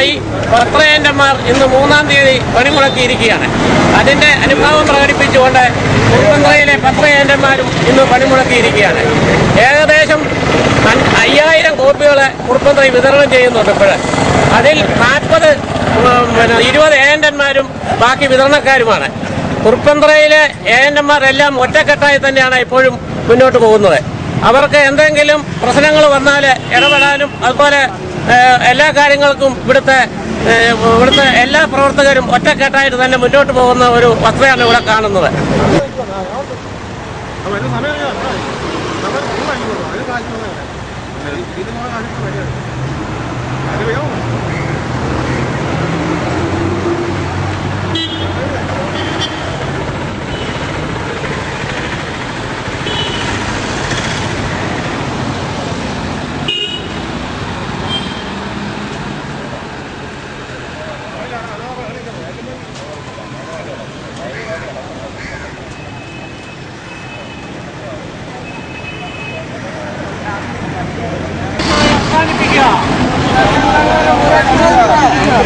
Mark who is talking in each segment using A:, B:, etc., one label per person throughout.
A: വർഷമായി പത്രേന്റന്മാർ ഇന്ന് 3-ാം തീയതി പണിമുടക്കിയിരിക്കുകയാണ്. അതിന്റെ അനുഭാവം പ്രകടിപ്പിച്ചുകൊണ്ട് കുറുപ്പന്തറയിലെ പത്രേന്റന്മാരും ഇന്ന് പണിമുടക്കിയിരിക്കുകയാണ്. ഏകദേശം 5000 കോപ്പികൾ കുറുപ്പന്തറയിൽ വിതരണം ചെയ്യുന്നുണ്ട്. ഇപ്പോൾ അതിൽ 20 ഏജന്റന്മാരും ബാക്കി വിതരണക്കാരുമാണ്. കുറുപ്പന്തറയിലെ ഏജന്റന്മാരെല്ലാം ഒറ്റക്കെട്ടായി തന്നെയാണ് ഇപ്പോഴും മുന്നോട്ട് പോകുന്നത്. അവർക്ക് എന്തെങ്കിലും പ്രശ്നങ്ങൾ വന്നാൽ ഇടപെടാനും അതുപോലെ എല്ലാ കാര്യങ്ങൾക്കും ഇവിടുത്തെ എല്ലാ പ്രവർത്തകരും ഒറ്റക്കെട്ടായിട്ട് തന്നെ മുന്നോട്ട് പോകുന്ന ഒരു വസ്തുതയാണ് ഇവിടെ കാണുന്നത്.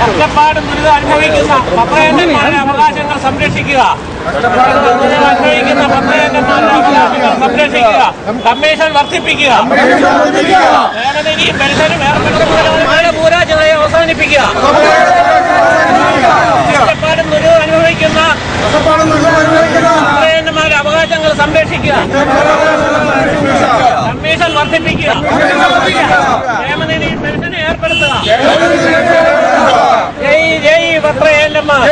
A: കഷ്ടപ്പാട് ദുരിതം അനുഭവിക്കുന്ന പത്രേന്റന്മാരുടെ അവകാശങ്ങൾ സംരക്ഷിക്കുക. അനുഭവിക്കുന്ന പത്രേന്റന്മാരുടെ അവകാശങ്ങൾ സംരക്ഷിക്കുക. കമ്മീഷൻ വർദ്ധിപ്പിക്കുക. വേദനയും പെൻഷനും ഏർപ്പെടുത്തുന്നതിന് പൂരാജനയെ അവസാനിപ്പിക്കുക. കഷ്ടപ്പാടും ദുരിതം അനുഭവിക്കുന്ന പത്രേന്റന്മാരുടെ അവകാശങ്ങൾ സംരക്ഷിക്കുക. കമ്മീഷൻ വർദ്ധിപ്പിക്കുക. ക്ഷേമനിധിയും പെൻഷനും ഏർപ്പെടുത്തുക. ജയ് ജയ് പത്രേന്റന്മാർ.